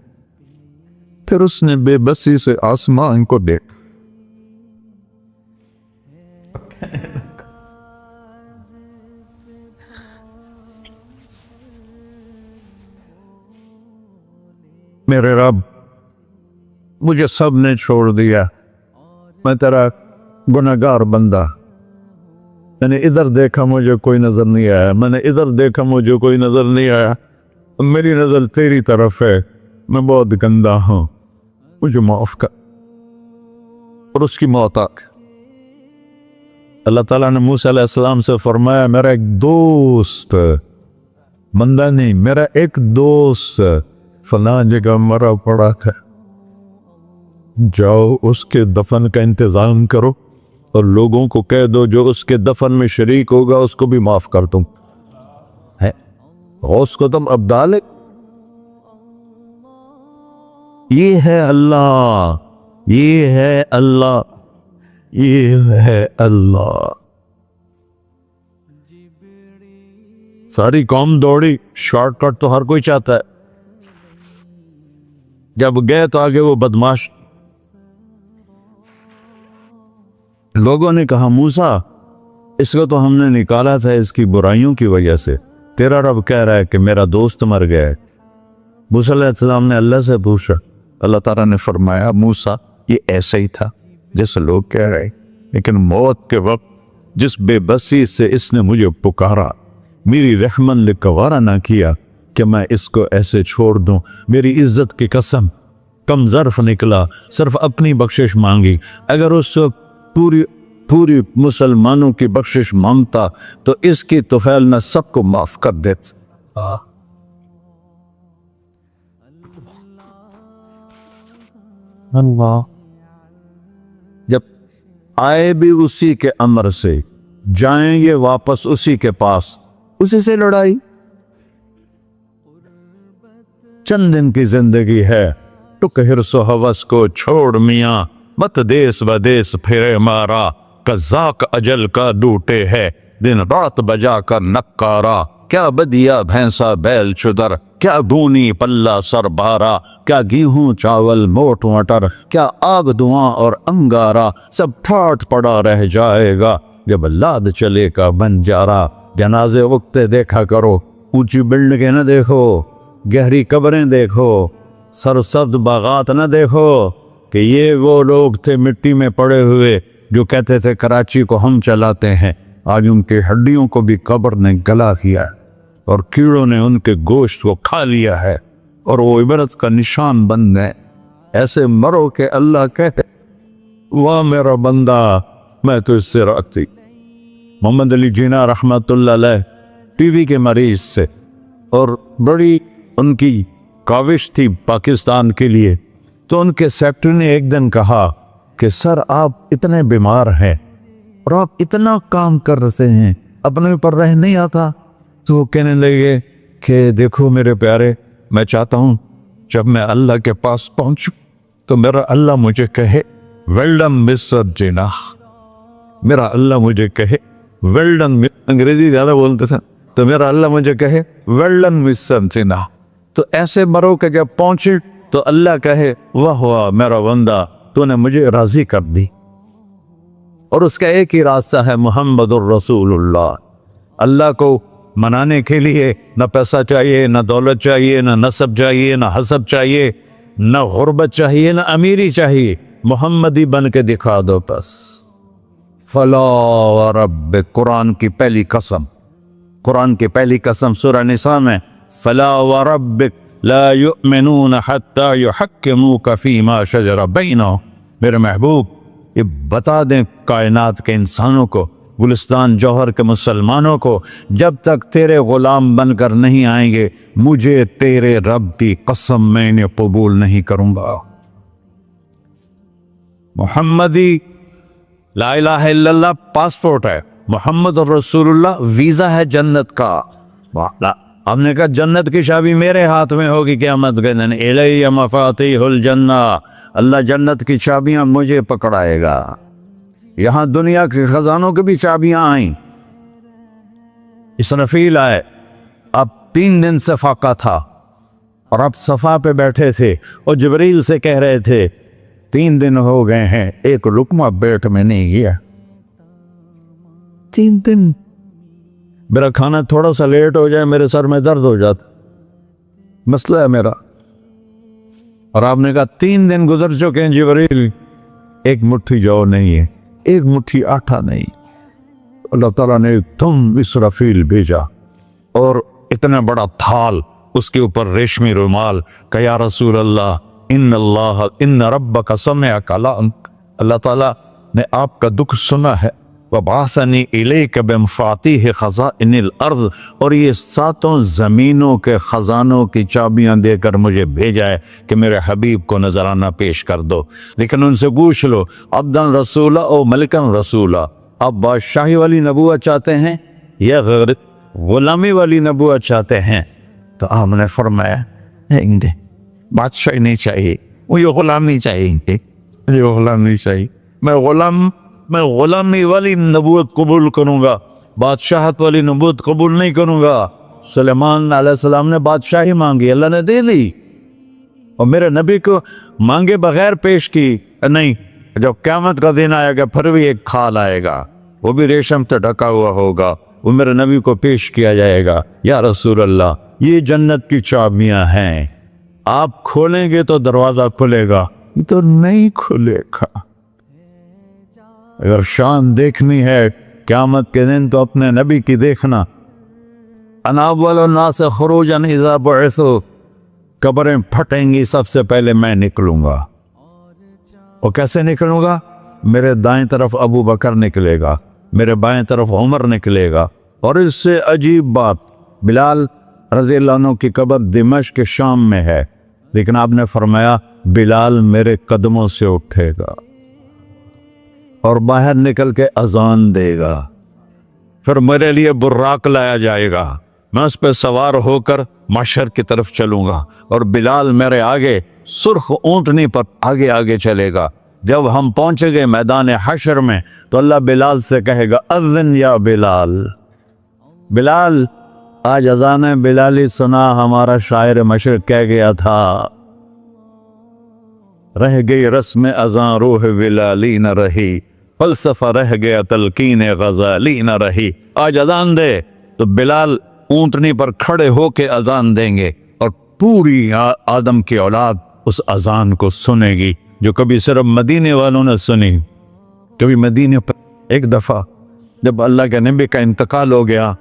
پھر اس نے بے بسی سے آسمان کو دیکھا. میرے رب، مجھے سب نے چھوڑ دیا، میں تیرا گناہگار بندہ. میں نے ادھر دیکھا مجھے کوئی نظر نہیں آیا، میں نے ادھر دیکھا مجھے کوئی نظر نہیں آیا. میری نظر تیری طرف ہے، میں بہت گندا ہوں، مجھے معاف کر. اور اس کی موت آ گئی. اللہ تعالیٰ نے موسیٰ علیہ السلام سے فرمایا میرا ایک دوست، بندہ نہیں، میرا ایک دوست فلاں جگہ مرا پڑا تھا، جاؤ اس کے دفن کا انتظام کرو اور لوگوں کو کہہ دو جو اس کے دفن میں شریک ہوگا اس کو بھی معاف کر دوں. غوث کو تم ابدال. یہ ہے اللہ، یہ ہے اللہ، یہ ہے اللہ. ساری قوم دوڑی، شارٹ کٹ تو ہر کوئی چاہتا ہے. جب گئے تو آگے وہ بدماش. لوگوں نے کہا موسیٰ اس کو تو ہم نے نکالا تھا اس کی برائیوں کی وجہ سے، تیرا رب کہہ رہا ہے کہ میرا دوست مر گیا ہے. موسیٰ علیہ السلام نے اللہ سے پوچھا، اللہ تعالیٰ نے فرمایا موسیٰ یہ ایسا ہی تھا جیسے لوگ کہہ رہے، لیکن موت کے وقت جس بے بسی سے اس نے مجھے پکارا، میری رحمن نے گوارا نہ کیا کہ میں اس کو ایسے چھوڑ دوں. میری عزت کی قسم، کم ظرف نکلا، صرف اپنی بخشش مانگی. اگر اس پوری مسلمانوں کی بخشش مانگتا تو اس کی طفیل نہ سب کو معاف کر دیتا. اللہ جب آئے بھی اسی کے امر سے، جائیں گے واپس اسی کے پاس، اسی سے لڑائی. چند دن کی زندگی ہے، ٹک حرص و ہوس کو چھوڑ میاں، مت دیس بدیس پھرے مارا. قزاق اجل کا ڈوٹے ہے، دن رات بجا کر نکارا. کیا بدیا بھینسا بیل چدر، کیا گونی پلہ سر بارا. کیا گیہوں چاول موٹ مٹر، کیا آگ دھواں اور انگارا. سب ٹھاٹ پڑا رہ جائے گا جب لاد چلے کا بنجارا. جنازے اگتے دیکھا کرو، اونچی بلڈنگیں نہ دیکھو، گہری قبریں دیکھو، سرسبز باغات نہ دیکھو کہ یہ وہ لوگ تھے مٹی میں پڑے ہوئے جو کہتے تھے کراچی کو ہم چلاتے ہیں. آج ان کے ہڈیوں کو بھی قبر نے گلا دیا ہے اور کیڑوں نے ان کے گوشت کو کھا لیا ہے اور وہ عبرت کا نشان بن گئے۔ ایسے مرو کہ اللہ کہتے واہ میرا بندہ میں تو اس سے راضی۔ محمد علی جناح رحمۃ اللہ علیہ ٹی وی کے مریض سے، اور بڑی ان کی کاوش تھی پاکستان کے لیے، تو ان کے سیکٹری نے ایک دن کہا کہ سر آپ اتنے بیمار ہیں اور آپ اتنا کام کر رہے ہیں، اپنے اوپر رہ نہیں آتا؟ تو وہ کہنے لگے کہ دیکھو میرے پیارے، میں چاہتا ہوں جب میں اللہ کے پاس پہنچوں تو میرا اللہ مجھے کہے ویل ڈن مسٹر جناح، میرا اللہ مجھے کہے ویل ڈن، انگریزی زیادہ بولتے تھے، تو میرا اللہ مجھے کہے ویل ڈن مسٹر جناح۔ تو ایسے مرو کہ جب پہنچے تو اللہ کہے واہ واہ میرا بندہ تو نے مجھے راضی کر دی۔ اور اس کا ایک ہی راستہ ہے محمد الرسول اللہ۔ اللہ کو منانے کے لیے نہ پیسہ چاہیے، نہ دولت چاہیے، نہ نسب چاہیے، نہ حسب چاہیے، نہ غربت چاہیے، نہ امیری چاہیے، محمدی بن کے دکھا دو بس۔ فلا وربک، قرآن کی پہلی قسم، قرآن کی پہلی قسم سورہ نساء میں، فلا وربک لا یؤمنون حتی یحکموک فیما شجر بینہم، میرے محبوب یہ بتا دیں کائنات کے انسانوں کو، گلستان جوہر کے مسلمانوں کو، جب تک تیرے غلام بن کر نہیں آئیں گے مجھے تیرے رب کی قسم میں انہیں قبول نہیں کروں گا۔ محمدی لا الہ الا اللہ پاسپورٹ ہے، محمد رسول اللہ ویزا ہے جنت کا۔ ہم نے کہا جنت کی چابی میرے ہاتھ میں ہوگی قیامت کے دن، الی مفاتیح الجنہ، اللہ جنت کی چابیاں مجھے پکڑائے گا۔ یہاں دنیا کے خزانوں کی بھی چابیاں آئیں۔ اسرافیل آئے، اب 3 دن سے فاقہ تھا اور اب صفا پہ بیٹھے تھے اور جبریل سے کہہ رہے تھے 3 دن ہو گئے ہیں ایک لقمہ پیٹ میں نہیں گیا، 3 دن میرا کھانا تھوڑا سا لیٹ ہو جائے میرے سر میں درد ہو جاتا، مسئلہ ہے میرا۔ اور آپ نے کہا 3 دن گزر چکے ہیں جبریل، ایک مٹھی جو نہیں ہے، ایک مٹھی آٹا نہیں۔ اللہ تعالیٰ نے تم اسرافیل بھیجا اور اتنا بڑا تھال، اس کے اوپر ریشمی رومال، کہ یا رسول اللہ ان ربک سمع کلامک، اللہ تعالیٰ نے آپ کا دکھ سنا ہے، وَبَعَثَنِي إِلَيْكَ بِمَفَاتِيحِ خَزَائِنِ الْأَرْضِ، اور یہ 7 زمینوں کے خزانوں کی چابیاں دے کر مجھے بھیجا ہے کہ میرے حبیب کو نذرانہ پیش کر دو۔ لیکن ان سے پوچھ لو عبدن رسولہ او ملکن رسولہ، آپ بادشاہی والی نبوت چاہتے ہیں یا غیر غلامی والی نبوت چاہتے ہیں؟ تو آپ نے فرمایا نہیں، بادشاہی نہیں چاہیے، مجھے غلامی چاہیے، مجھے غلامی چاہیے، میں غلامی والی نبوت قبول کروں گا، بادشاہت والی نبوت قبول نہیں کروں گا۔ سلیمان علیہ السلام نے بادشاہی مانگی، اللہ نے دے دی، اور میرے نبی کو مانگے بغیر پیش کی نہیں۔ جب قیامت کا دن آئے گا پھر بھی ایک کھال آئے گا، وہ بھی ریشم سے ڈھکا ہوا ہوگا، وہ میرے نبی کو پیش کیا جائے گا، یا رسول اللہ یہ جنت کی چابیاں ہیں، آپ کھولیں گے تو دروازہ کھلے گا، یہ تو نہیں کھلے گا۔ اگر شان دیکھنی ہے قیامت کے دن تو اپنے نبی کی دیکھنا۔ انا اول الناس خروجا اذا بعثوا، قبریں پھٹیں گی سب سے پہلے میں نکلوں گا، اور کیسے نکلوں گا؟ میرے دائیں طرف ابو بکر نکلے گا، میرے بائیں طرف عمر نکلے گا، اور اس سے عجیب بات، بلال رضی اللہ عنہ کی قبر دمشق کے شام میں ہے، لیکن آپ نے فرمایا بلال میرے قدموں سے اٹھے گا اور باہر نکل کے اذان دے گا، پھر میرے لیے براق لایا جائے گا، میں اس پہ سوار ہو کر محشر کی طرف چلوں گا، اور بلال میرے آگے سرخ اونٹنی پر آگے آگے چلے گا۔ جب ہم پہنچے گئے میدان حشر میں تو اللہ بلال سے کہے گا اذن یا بلال، بلال آج اذان بلالی سنا، ہمارا شاعر مشرق کہہ گیا تھا، رہ گئی رسم اذان روح بلالی نہ رہی، فلسفہ رہ گیا تلقین غزالی نہ رہی۔ آج اذان دے تو بلال اونٹنی پر کھڑے ہو کے اذان دیں گے، اور پوری آدم کی اولاد اس اذان کو سنے گی جو کبھی صرف مدینے والوں نے سنی۔ کبھی مدینے پر ایک دفعہ جب اللہ کے نبی کا انتقال ہو گیا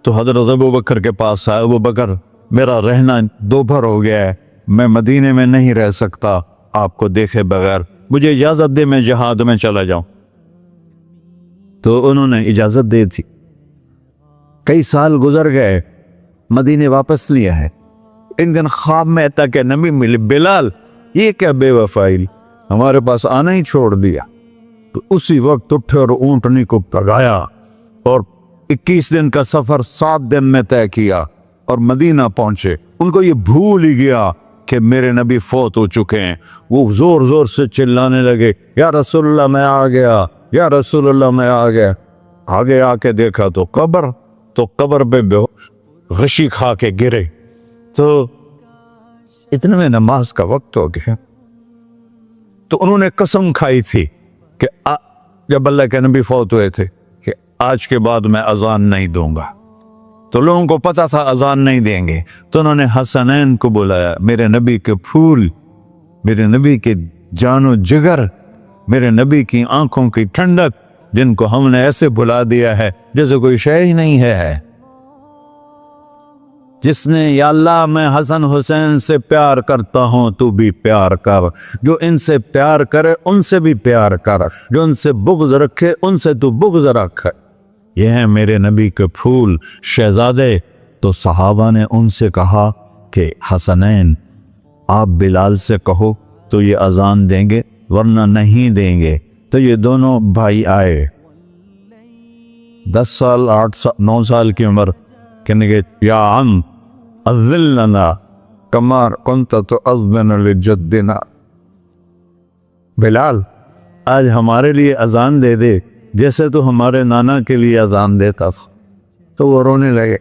تو حضرت ابو بکر کے پاس آیا، ابو بکر میرا رہنا دوپہر ہو گیا ہے، میں مدینے میں نہیں رہ سکتا آپ کو دیکھے بغیر، مجھے اجازت دے میں جہاد میں چلا جاؤں۔ تو انہوں نے اجازت دے تھی۔ کئی سال گزر گئے، مدینے واپس لیا ہے۔ ان دن خواب میں تک نبی ملے، بلال یہ کیا بے وفائی، ہمارے پاس آنا ہی چھوڑ دیا۔ تو اسی وقت اٹھے اور اونٹنی کو پگایا اور 21 دن کا سفر 7 دن میں طے کیا اور مدینہ پہنچے۔ ان کو یہ بھول ہی گیا کہ میرے نبی فوت ہو چکے ہیں۔ وہ زور زور سے چلانے لگے، یا رسول اللہ میں آ گیا، یا رسول اللہ میں آ گیا۔ آگے آ کے دیکھا تو قبر پہ غشی کھا کے گرے۔ تو اتنے میں نماز کا وقت ہو گیا۔ تو انہوں نے قسم کھائی تھی کہ جب اللہ کے نبی فوت ہوئے تھے کہ آج کے بعد میں اذان نہیں دوں گا۔ تو لوگوں کو پتا تھا اذان نہیں دیں گے، تو انہوں نے حسنین کو بلایا، میرے نبی کے پھول، میرے نبی کے جان و جگر، میرے نبی کی آنکھوں کی ٹھنڈک، جن کو ہم نے ایسے بلا دیا ہے جیسے کوئی شے ہی نہیں ہے۔ جس نے یا اللہ میں حسن حسین سے پیار کرتا ہوں تو بھی پیار کر، جو ان سے پیار کرے ان سے بھی پیار کر، جو ان سے بغض رکھے ان سے تو بغض رکھ۔ یہ ہیں میرے نبی کے پھول شہزادے۔ تو صحابہ نے ان سے کہا کہ حسنین آپ بلال سے کہو تو یہ اذان دیں گے، ورنہ نہیں دیں گے۔ تو یہ دونوں بھائی آئے، 10 سال 8 سال 9 سال کی عمر، کہنے گے یا عم اذن لنا کما کنت تؤذن لجدنا، بلال آج ہمارے لیے اذان دے دے جیسے تو ہمارے نانا کے لیے اذان دیتا تھا۔ تو وہ رونے لگے،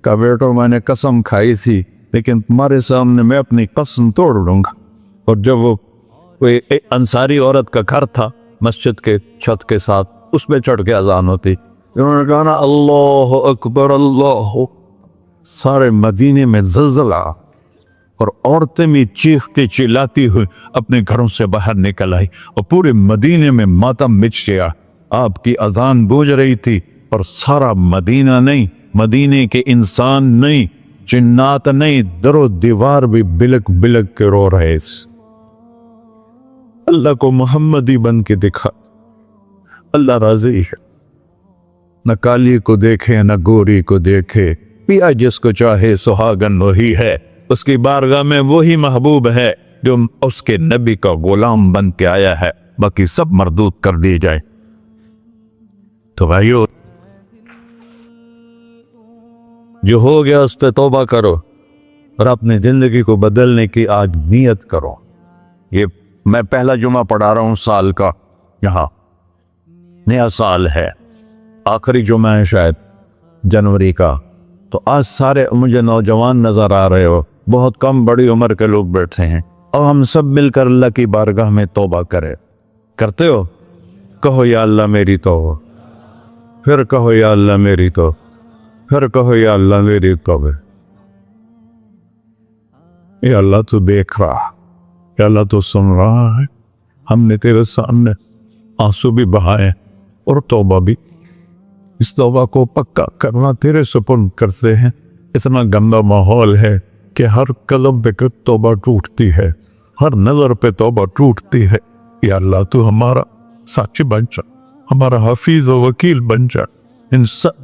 کہا بیٹو میں نے قسم کھائی تھی لیکن تمہارے سامنے میں اپنی قسم توڑ لوں گا۔ اور جب وہ کوئی انصاری عورت کا گھر تھا مسجد کے چھت کے ساتھ، اس پہ چڑھ کے اذان ہوتی، انہوں نے کہا نا اللہ اکبر اللہ، سارے مدینے میں زلزلہ، اور عورتیں بھی چیختی چلاتی ہوئی اپنے گھروں سے باہر نکل آئی، اور پورے مدینے میں ماتم مچ گیا۔ آپ کی اذان گونج رہی تھی اور سارا مدینہ نہیں، مدینے کے انسان نہیں، جنات نہیں، در و دیوار بھی بلک بلک کے رو رہے تھے۔ اللہ کو محمدی بن کے دکھا، اللہ راضی ہے، نہ کالی کو دیکھے نہ گوری کو دیکھے، پیا جس کو چاہے سہاگن وہی ہے، اس کی بارگاہ میں وہی محبوب ہے جو اس کے نبی کا غلام بن کے آیا ہے، باقی سب مردود کر دی جائے۔ تو بھائیو جو ہو گیا اس سے توبہ کرو اور اپنی زندگی کو بدلنے کی آج نیت کرو۔ یہ میں پہلا جمعہ پڑھا رہا ہوں سال کا، یہاں نیا سال ہے، آخری جمعہ ہے شاید جنوری کا۔ تو آج سارے مجھے نوجوان نظر آ رہے ہو، بہت کم بڑی عمر کے لوگ بیٹھے ہیں، اور ہم سب مل کر اللہ کی بارگاہ میں توبہ کرتے ہو؟ کہو یا اللہ میری توبہ، پھر کہو یا اللہ میری توبہ، پھر کہو یا اللہ میری توبہ۔ یا اللہ تو دیکھ رہا، یا اللہ تو سن رہا ہے، ہم نے تیرے سامنے آنسو بھی بہائے اور توبہ بھی، اس توبہ کو پکا کرنا تیرے سپرد کرتے ہیں۔ اتنا گندا ماحول ہے کہ ہر قلب پہ توبہ ٹوٹتی ہے، ہر نظر پہ توبہ ٹوٹتی ہے۔ یا اللہ تو ہمارا ساتھی بن جا، ہمارا حفیظ و وکیل بن جا۔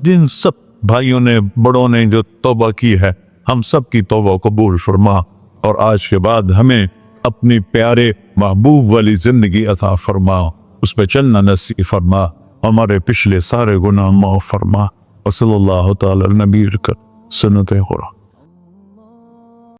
جن سب بھائیوں نے بڑوں نے جو توبہ کی ہے، ہم سب کی توبہ قبول فرما، اور آج کے بعد ہمیں اپنی پیارے محبوب والی زندگی عطا فرما، اس پہ چلنا نصیب فرما، ہمارے پچھلے سارے گناہ معاف فرما۔ وصلی اللہ تعالی نبی کر سنت خورا۔